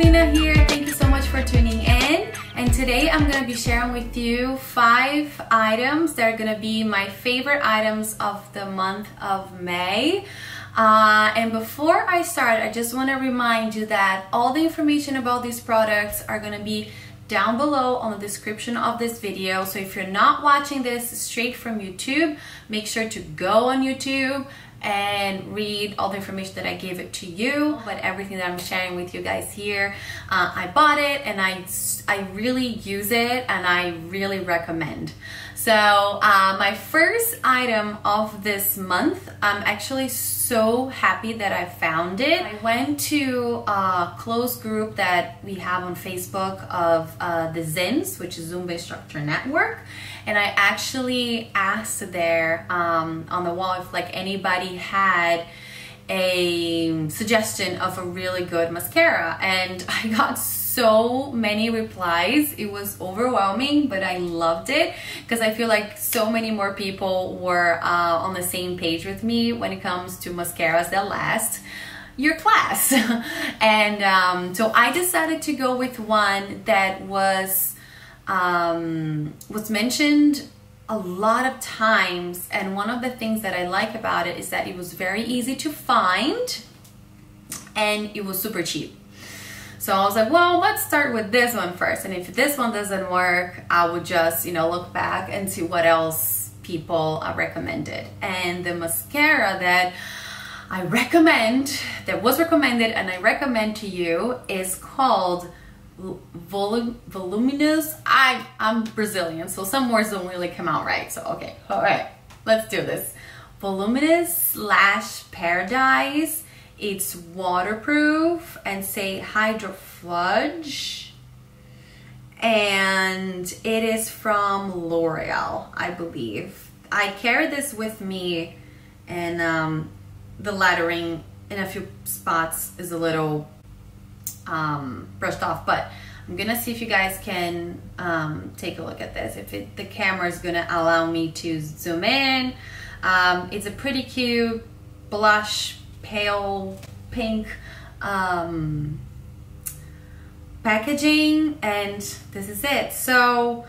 Carolina here. Thank you so much for tuning in. And today I'm going to be sharing with you 5 items that are going to be my favorite items of the month of May. And before I start, I just want to remind you that all the information about these products are going to be down below on the description of this video. So if you're not watching this straight from YouTube, make sure to go on YouTube and read all the information that I gave it to you. But everything that I'm sharing with you guys here, I bought it and I really use it and I really recommend. So my first item of this month, I'm actually so happy that I found it. I went to a closed group that we have on Facebook of the Zins, which is Zumba Instructor Network. And I actually asked there on the wall if like anybody had a suggestion of a really good mascara, and I got so many replies. It was overwhelming, but I loved it because I feel like so many more people were on the same page with me when it comes to mascaras that last your class. And so I decided to go with one that was mentioned a lot of times, and one of the things that I like about it is that it was very easy to find and it was super cheap. So I was like, well, let's start with this one first, and if this one doesn't work, I would just, you know, look back and see what else people recommended. And the mascara that I recommend, that was recommended and I recommend to you, is called Voluminous. I'm Brazilian, so some words don't really come out right. So okay, all right, let's do this. Voluminous Lash Paradise. It's waterproof and say hydrofudge, and it is from L'Oreal, I believe. I carry this with me, and the lettering in a few spots is a little brushed off, but I'm gonna see if you guys can take a look at this, if the camera is gonna allow me to zoom in. It's a pretty cute blush, pale pink packaging, and this is it. So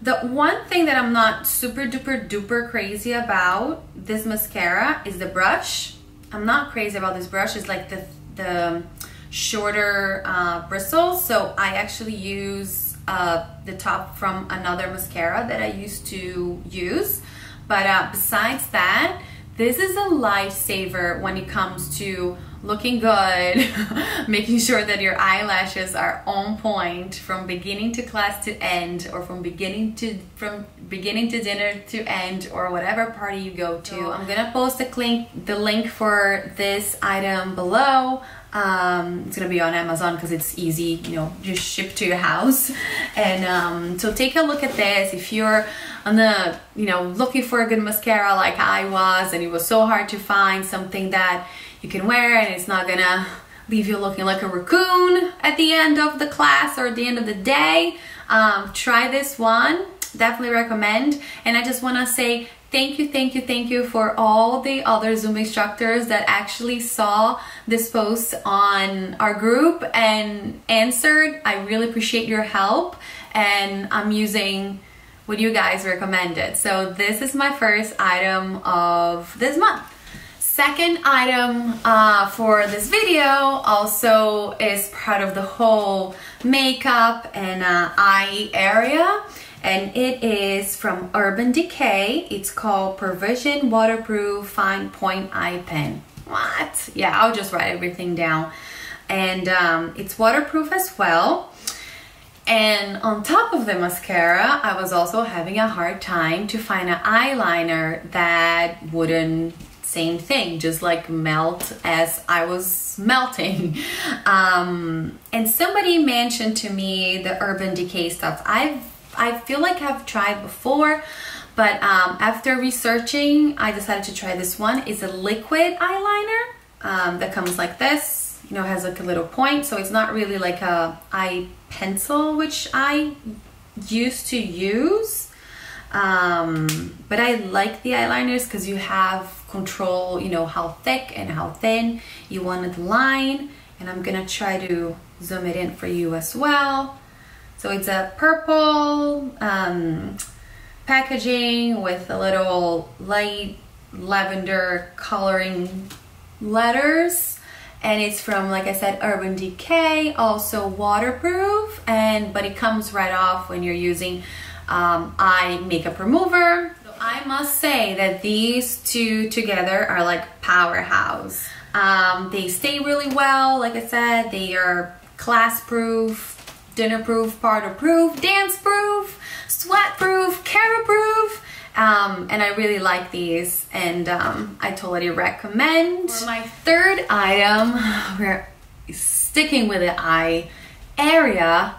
the one thing that I'm not super duper crazy about this mascara is the brush. I'm not crazy about this brush. It's like the shorter bristles, so I actually use the top from another mascara that I used to use. But besides that, this is a lifesaver when it comes to looking good, making sure that your eyelashes are on point from beginning to class to end, or from beginning to dinner to end, or whatever party you go to. So I'm gonna post the link for this item below. It's gonna be on Amazon because it's easy, you know, just ship to your house. And so take a look at this if you're on the, you know, looking for a good mascara like I was, and it was so hard to find something that you can wear and it's not gonna leave you looking like a raccoon at the end of the class or at the end of the day. Try this one, definitely recommend. And I just want to say thank you for all the other Zumba instructors that actually saw this post on our group and answered. I really appreciate your help, and I'm using what you guys recommended. So this is my first item of this month. Second item for this video also is part of the whole makeup and eye area, and it is from Urban Decay. It's called Provision Waterproof Fine Point Eye Pen. What? Yeah, I'll just write everything down. And it's waterproof as well. And on top of the mascara, I was also having a hard time to find an eyeliner that wouldn't, same thing, just like melt as I was melting. And somebody mentioned to me the Urban Decay stuff. I feel like I've tried before, but after researching, I decided to try this one. It's a liquid eyeliner that comes like this, you know, has like a little point, so it's not really like a eye pencil, which I used to use. But I like the eyeliners because you have control, you know, how thick and how thin you want the line, and I'm gonna try to zoom it in for you as well. So it's a purple packaging with a little light lavender coloring letters, and it's from, like I said, Urban Decay, also waterproof, but it comes right off when you're using eye makeup remover. So I must say that these two together are like powerhouse. They stay really well. Like I said, they are class proof, dinner proof, party proof, dance proof, sweat proof, camera proof. And I really like these, and I totally recommend. For my third item, we're sticking with the eye area,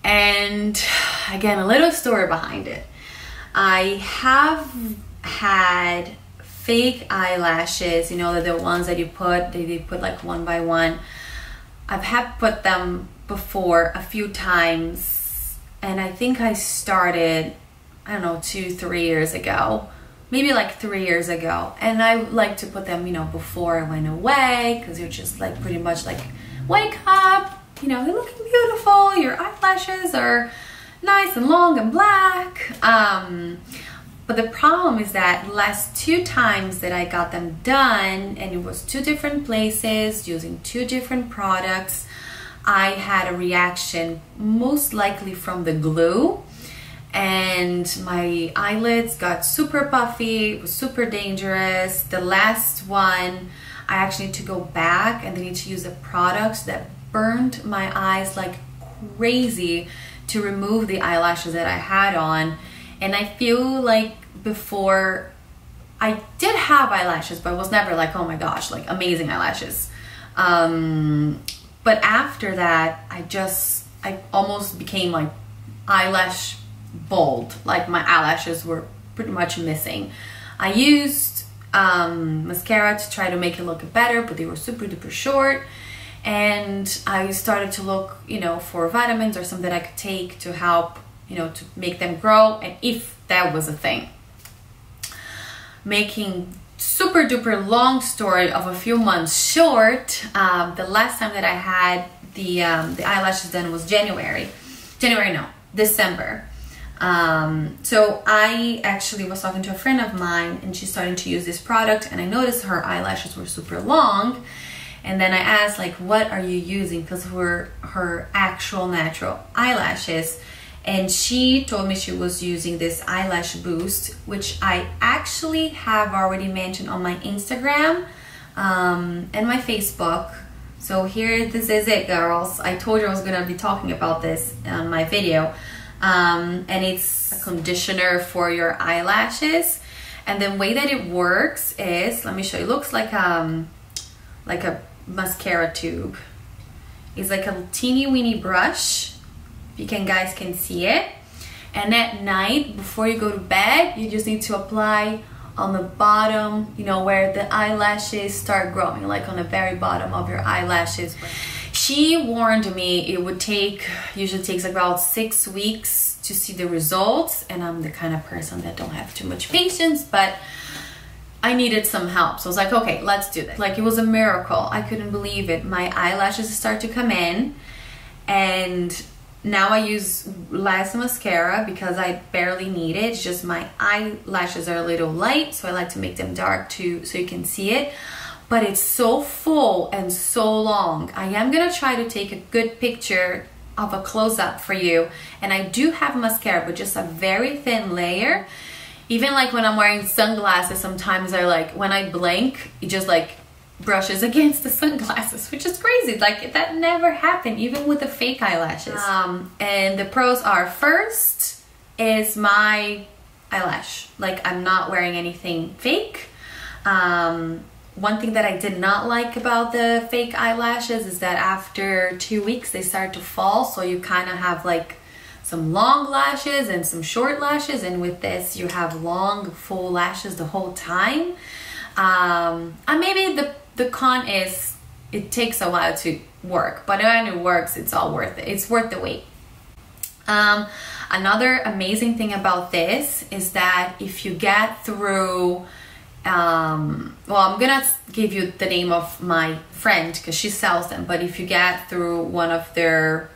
and again, a little story behind it. I have had fake eyelashes, you know, the ones that you put, they put like one by one. I've had put them before a few times, and I think I started, I don't know, 2-3 years ago, maybe like 3 years ago. And I like to put them, you know, before I went away, because you're just like pretty much like, wake up, you know, you're looking beautiful, your eyelashes are nice and long and black. But the problem is that last 2 times that I got them done, and it was 2 different places using 2 different products, I had a reaction, most likely from the glue, and my eyelids got super puffy. It was super dangerous. The last one, I actually need to go back and they need to use a product that burned my eyes like crazy to remove the eyelashes that I had on. And I feel like before, I did have eyelashes, but it was never like, oh my gosh, like amazing eyelashes. But after that, I almost became like eyelash bald. Like my eyelashes were pretty much missing. I used mascara to try to make it look better, but they were super duper short. And I started to look, you know, for vitamins or something I could take to help, you know, to make them grow, and if that was a thing. Making super duper long story of a few months short, the last time that I had the eyelashes done was December. So I actually was talking to a friend of mine, and she's starting to use this product, and I noticed her eyelashes were super long. And then I asked, like, what are you using? Because were her actual natural eyelashes. And she told me she was using this Eyelash Boost, which I actually have already mentioned on my Instagram and my Facebook. So here, this is it, girls. I told you I was gonna be talking about this on my video. And it's a conditioner for your eyelashes. And the way that it works is, let me show you, it looks like a mascara tube. It's like a teeny weeny brush, if you guys can see it. And at night, before you go to bed, you just need to apply on the bottom, you know, where the eyelashes start growing, like on the very bottom of your eyelashes. She warned me it would usually takes about 6 weeks to see the results, and I'm the kind of person that don't have too much patience, but I needed some help. So I was like, okay, let's do this. Like, it was a miracle. I couldn't believe it. My eyelashes start to come in, and now I use less mascara because I barely need it. It's just my eyelashes are a little light, so I like to make them dark too, so you can see it. But it's so full and so long. I am gonna try to take a good picture of a close-up for you. And I do have mascara, but just a very thin layer. Even like when I'm wearing sunglasses, sometimes I like, when I blink, it just like brushes against the sunglasses, which is crazy. Like, that never happened, even with the fake eyelashes. And the pros are, first is my eyelash. Like, I'm not wearing anything fake. One thing that I did not like about the fake eyelashes is that after 2 weeks they start to fall, so you kind of have like some long lashes and some short lashes, and with this you have long full lashes the whole time. And maybe the con is it takes a while to work, but when it works, it's all worth it. It's worth the wait. Another amazing thing about this is that if you get through well, I'm gonna give you the name of my friend because she sells them, but if you get through one of their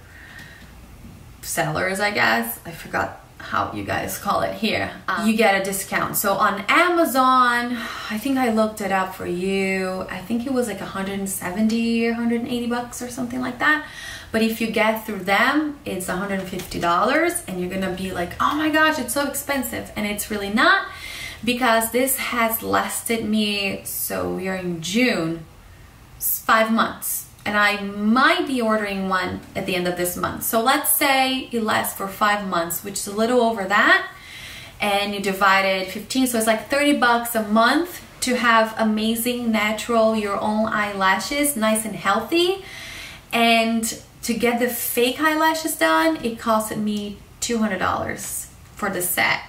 sellers, I guess, I forgot how you guys call it here, you get a discount. So on Amazon, I think I looked it up for you, I think it was like 170 or 180 bucks or something like that. But if you get through them, it's $150, and you're gonna be like, oh my gosh, it's so expensive. And it's really not, because this has lasted me, so we are in June, 5 months. And I might be ordering one at the end of this month. So let's say it lasts for 5 months, which is a little over that. And you divided 15, so it's like 30 bucks a month to have amazing, natural, your own eyelashes, nice and healthy. And to get the fake eyelashes done, it costed me $200 for the set.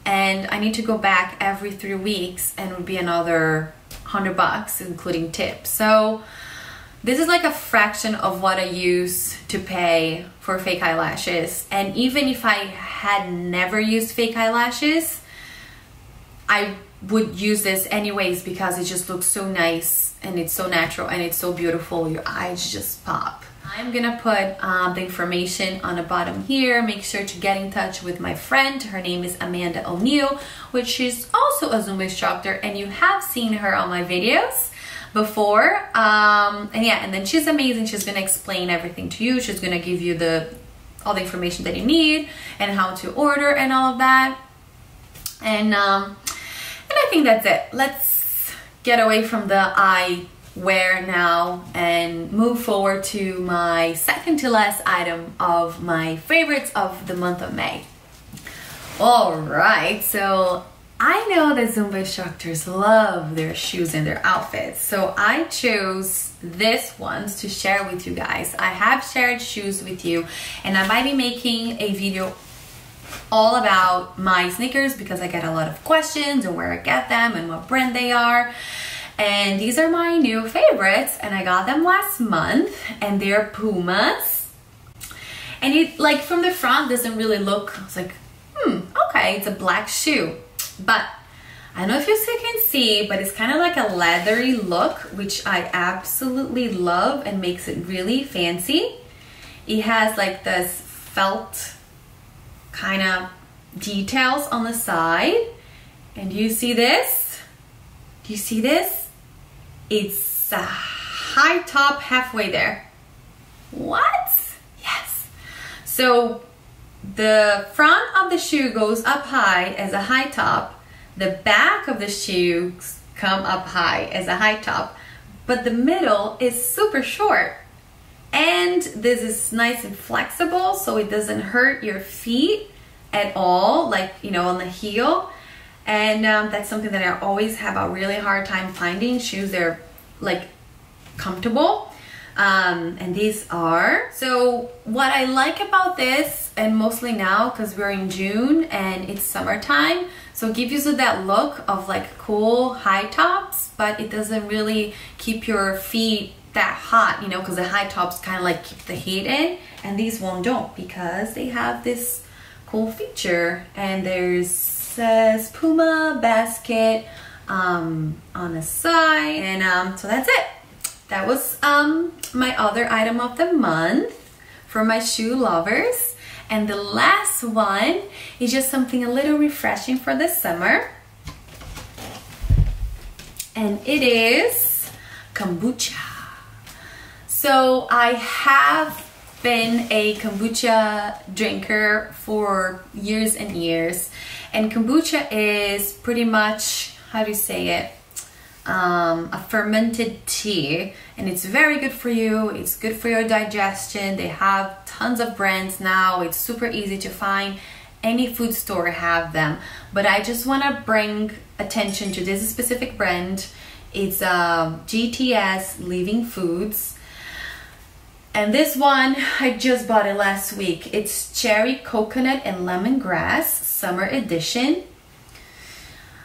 And I need to go back every 3 weeks, and it would be another 100 bucks, including tips. So this is like a fraction of what I use to pay for fake eyelashes. And even if I had never used fake eyelashes, I would use this anyways because it just looks so nice and it's so natural and it's so beautiful. Your eyes just pop. I'm gonna put the information on the bottom here. Make sure to get in touch with my friend. Her name is Amanda O'Neill, which is also a Zumba instructor, and you have seen her on my videos before. And yeah, and then she's amazing. She's gonna explain everything to you. She's gonna give you all the information that you need and how to order and all of that. And I think that's it. Let's get away from the eyewear now and move forward to my second to last item of my favorites of the month of May. All right, so I know that Zumba instructors love their shoes and their outfits, so I chose this ones to share with you guys. I have shared shoes with you, and I might be making a video all about my sneakers because I get a lot of questions and where I get them and what brand they are. And these are my new favorites, and I got them last month, and they're Pumas. And it, like, from the front doesn't really look, it's like, okay, it's a black shoe. But I don't know if you can see, but it's kind of like a leathery look, which I absolutely love and makes it really fancy. It has like this felt kind of details on the side. And do you see this? Do you see this? It's a high top halfway there. What? Yes. So the front of the shoe goes up high as a high top. The back of the shoes come up high as a high top. But the middle is super short. And this is nice and flexible, so it doesn't hurt your feet at all, like, you know, on the heel. And that's something that I always have a really hard time finding, shoes that are like comfortable. And these are. So what I like about this, and mostly now because we're in June and it's summertime, so it gives you that look of like cool high tops, but it doesn't really keep your feet that hot, you know, because the high tops kind of like keep the heat in, and these one don't because they have this cool feature. And there's says Puma basket on the side, and so that's it. That was my other item of the month for my shoe lovers. And the last one is just something a little refreshing for the summer, and it is kombucha. So I have been a kombucha drinker for years and years, and kombucha is pretty much, how do you say it, a fermented tea, and it's very good for you. It's good for your digestion. They have tons of brands now. It's super easy to find. Any food store have them, but I just want to bring attention to this specific brand. It's GTS Living Foods, and this one I just bought it last week. It's cherry coconut and lemongrass summer edition.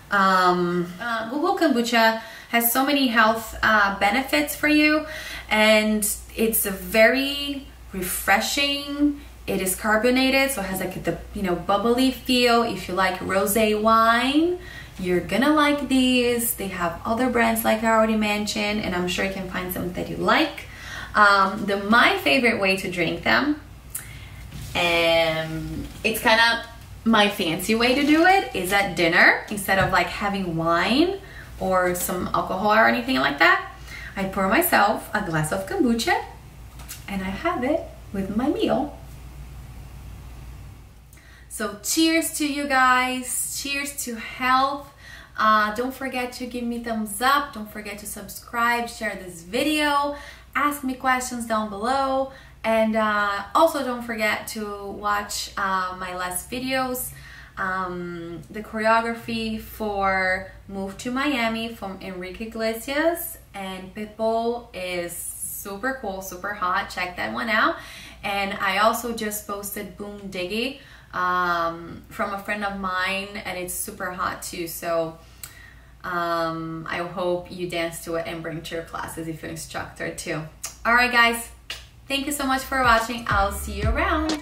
Google Kombucha has so many health benefits for you, and it's a very refreshing. It is carbonated, so it has like the, you know, bubbly feel. If you like rosé wine, You're gonna like these. They have other brands like I already mentioned, and I'm sure you can find some that you like. My favorite way to drink them, and it's kind of my fancy way to do it, is at dinner. Instead of like having wine or some alcohol or anything like that, I pour myself a glass of kombucha and I have it with my meal. So cheers to you guys, cheers to health. Don't forget to give me thumbs up, don't forget to subscribe, share this video, ask me questions down below, and also don't forget to watch my last videos. The choreography for Move to Miami from Enrique Iglesias and Pitbull is super cool, super hot. Check that one out. And I also just posted Boom Diggy from a friend of mine, and it's super hot too. So I hope you dance to it and bring to your classes if you're an instructor too. All right, guys. Thank you so much for watching. I'll see you around.